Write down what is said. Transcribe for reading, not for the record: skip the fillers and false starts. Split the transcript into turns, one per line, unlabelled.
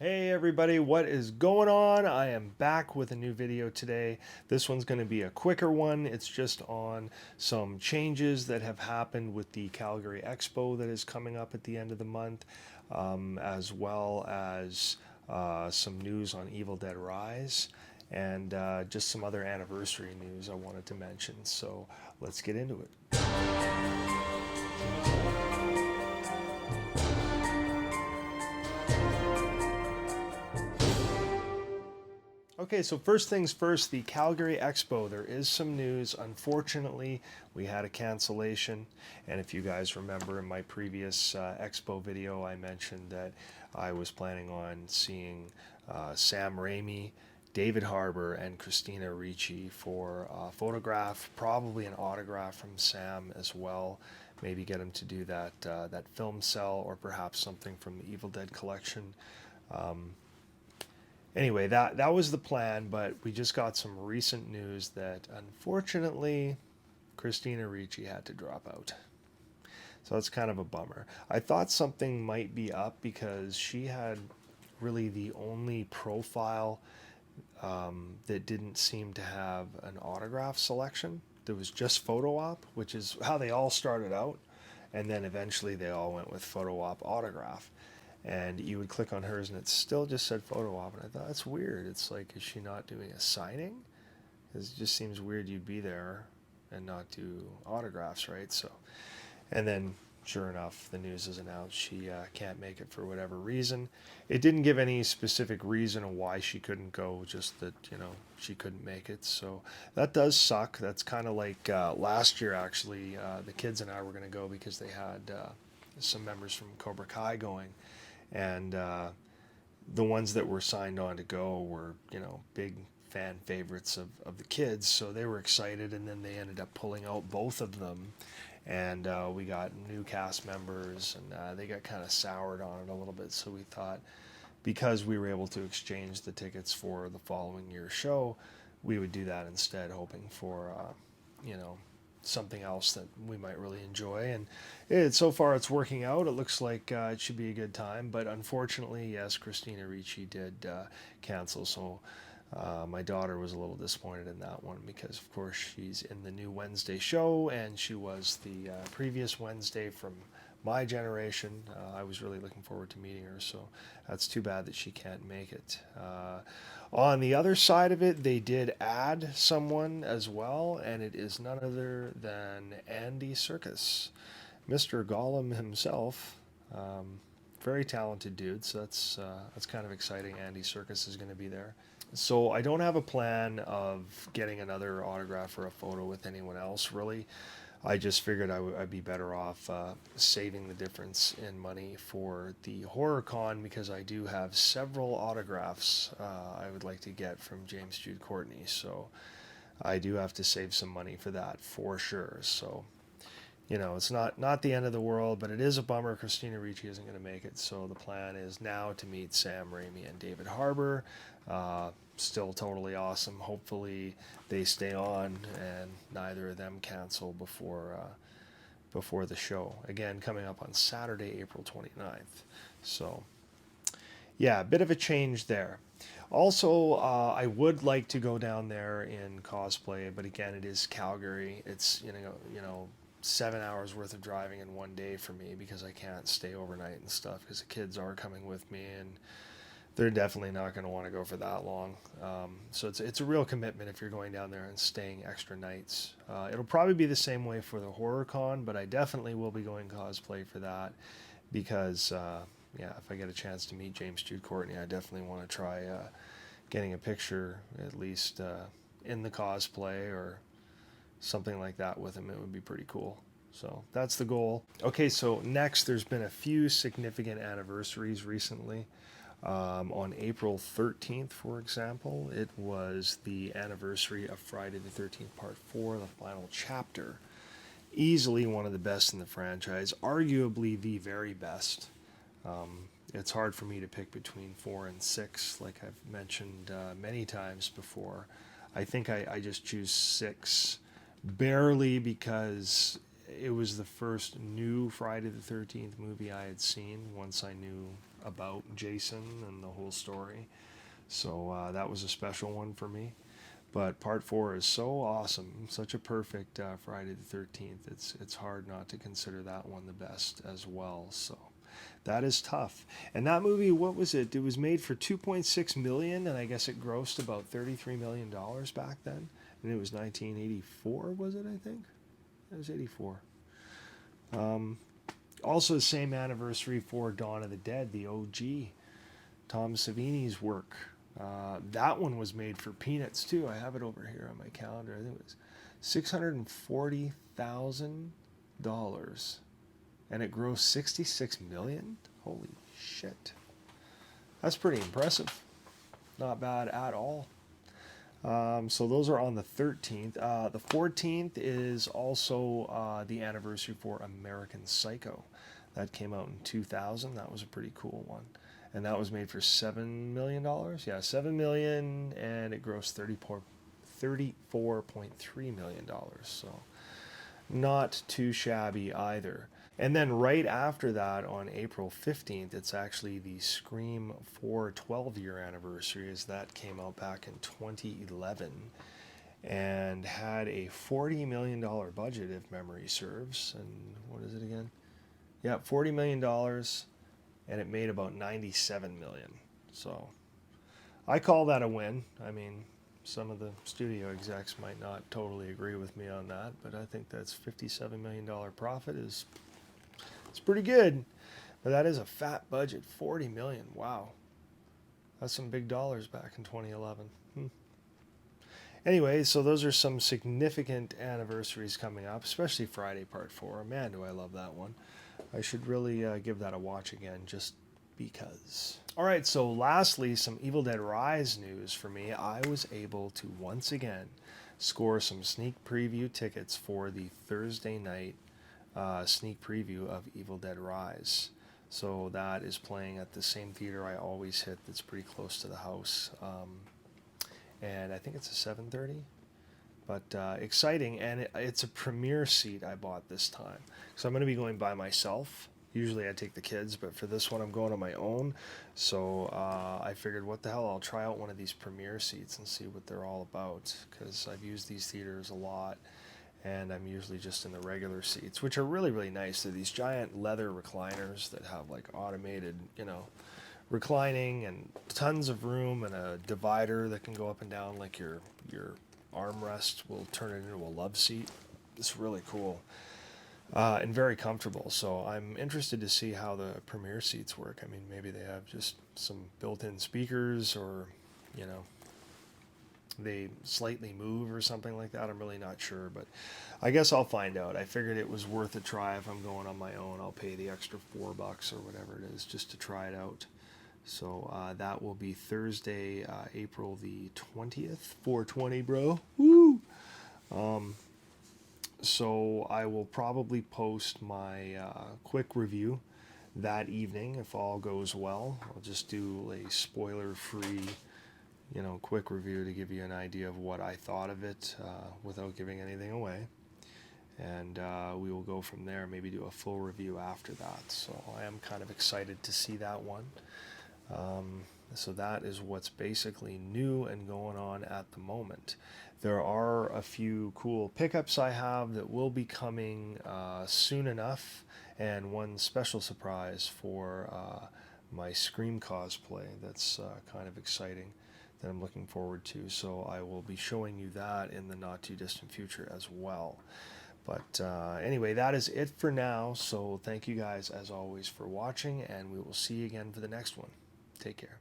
Hey everybody, what is going on? I am back with a new video today. This one's going to be a quicker one. It's just on some changes that have happened with the Calgary Expo that is coming up at the end of the month, as well as some news on Evil Dead Rise, and just some other anniversary news I wanted to mention. So let's get into it. Okay, so first things first, the Calgary Expo. There is some news. Unfortunately, we had a cancellation. And if you guys remember in my previous Expo video, I mentioned that I was planning on seeing Sam Raimi, David Harbour, and Christina Ricci for a photograph, probably an autograph from Sam as well. Maybe get him to do that film cell, or perhaps something from the Evil Dead collection. Anyway, that was the plan, but we just got some recent news that unfortunately Christina Ricci had to drop out. So that's kind of a bummer. I thought something might be up because she had really the only profile that didn't seem to have an autograph selection. There was just photo op, which is how they all started out, and then eventually they all went with photo op autograph. And you would click on hers and it still just said photo op, and I thought that's weird. It's like, is she not doing a signing? It just seems weird you'd be there and not do autographs, right? So, and then sure enough, the news is announced she can't make it for whatever reason. It didn't give any specific reason why she couldn't go, just that, she couldn't make it. So that does suck. That's kind of like last year, actually. The kids and I were going to go because they had some members from Cobra Kai going. And the ones that were signed on to go were, big fan favorites of the kids. So they were excited, and then they ended up pulling out both of them. And we got new cast members, and they got kind of soured on it a little bit. So we thought, because we were able to exchange the tickets for the following year's show, we would do that instead, hoping for, you know, something else that we might really enjoy. And so far it's working out. It looks like it should be a good time. But unfortunately, yes, Christina Ricci did cancel. So my daughter was a little disappointed in that one because, of course, she's in the new Wednesday show, and she was the previous Wednesday from my generation. I was really looking forward to meeting her, so that's too bad that she can't make it. On the other side of it, they did add someone as well, and it is none other than Andy Serkis, Mr. Gollum himself. Very talented dude, so that's kind of exciting. Andy Serkis is going to be there. So I don't have a plan of getting another autograph or a photo with anyone else, really. I just figured I'd be better off saving the difference in money for the horror con, because I do have several autographs I would like to get from James Jude Courtney. So I do have to save some money for that for sure. So, it's not the end of the world, but it is a bummer Christina Ricci isn't going to make it. So the plan is now to meet Sam Raimi and David Harbour. Still totally awesome. Hopefully they stay on and neither of them cancel before the show. Again, coming up on Saturday, April 29th. So yeah, a bit of a change there. Also, I would like to go down there in cosplay, but again, it is Calgary. It's 7 hours worth of driving in one day for me, because I can't stay overnight and stuff, because the kids are coming with me, and they're definitely not going to want to go for that long. So it's a real commitment if you're going down there and staying extra nights. It'll probably be the same way for the horror con, but I definitely will be going cosplay for that, because yeah, if I get a chance to meet James Jude Courtney, I definitely want to try getting a picture, at least in the cosplay or something like that with him. It would be pretty cool. So that's the goal. Okay, so next, there's been a few significant anniversaries recently. On April 13th, for example, it was the anniversary of Friday the 13th Part 4, the final chapter. Easily one of the best in the franchise, arguably the very best. It's hard for me to pick between 4 and 6, like I've mentioned many times before. I think I just choose 6 barely because it was the first new Friday the 13th movie I had seen once I knew about Jason and the whole story. So that was a special one for me. But part 4 is so awesome, such a perfect Friday the 13th. It's hard not to consider that one the best as well. So that is tough. And that movie, what was it? It was made for 2.6 million, and I guess it grossed about $33 million back then. And it was 1984, was it? I think it was 84. Also, the same anniversary for Dawn of the Dead, the OG, Tom Savini's work. That one was made for peanuts too. I have it over here on my calendar. I think it was $640,000, and it grossed 66 million. Holy shit! That's pretty impressive. Not bad at all. So those are on the 13th. The 14th is also the anniversary for American Psycho. That came out in 2000. That was a pretty cool one. And that was made for $7 million. Yeah, $7 million, and it grossed $34.3 million. So not too shabby either. And then right after that, on April 15th, it's actually the Scream 4 12-year anniversary, as that came out back in 2011 and had a $40 million budget, if memory serves. And what is it again? Yeah, $40 million. And it made about 97 million. So I call that a win. I mean, some of the studio execs might not totally agree with me on that, but I think that's $57 million profit it's pretty good. But that is a fat budget, 40 million. Wow. That's some big dollars back in 2011. Anyway, so those are some significant anniversaries coming up, especially Friday Part 4. Man, do I love that one. I should really give that a watch again, just because. All right, so lastly, some Evil Dead Rise news for me. I was able to once again score some sneak preview tickets for the Thursday night sneak preview of Evil Dead Rise. So that is playing at the same theater I always hit that's pretty close to the house. And I think it's a 7:30. But exciting, and it's a premiere seat I bought this time. So I'm going to be going by myself. Usually I take the kids, but for this one I'm going on my own. So I figured, what the hell, I'll try out one of these premiere seats and see what they're all about, because I've used these theaters a lot, and I'm usually just in the regular seats, which are really, really nice. They're these giant leather recliners that have like automated, reclining and tons of room, and a divider that can go up and down, like your armrest will turn it into a love seat. It's really cool and very comfortable. So I'm interested to see how the premiere seats work. I mean, maybe they have just some built-in speakers, or they slightly move or something like that. I'm really not sure, but I guess I'll find out. I figured it was worth a try. If I'm going on my own, I'll pay the extra $4 or whatever it is just to try it out. So that will be Thursday, April the 20th, 420, bro. Woo! So I will probably post my quick review that evening if all goes well. I'll just do a spoiler-free, quick review to give you an idea of what I thought of it without giving anything away. And we will go from there, maybe do a full review after that. So I am kind of excited to see that one. So that is what's basically new and going on at the moment. There are a few cool pickups I have that will be coming soon enough, and one special surprise for my Scream cosplay that's kind of exciting, that I'm looking forward to. So I will be showing you that in the not too distant future as well. But anyway, that is it for now. So thank you guys as always for watching, and we will see you again for the next one. Take care.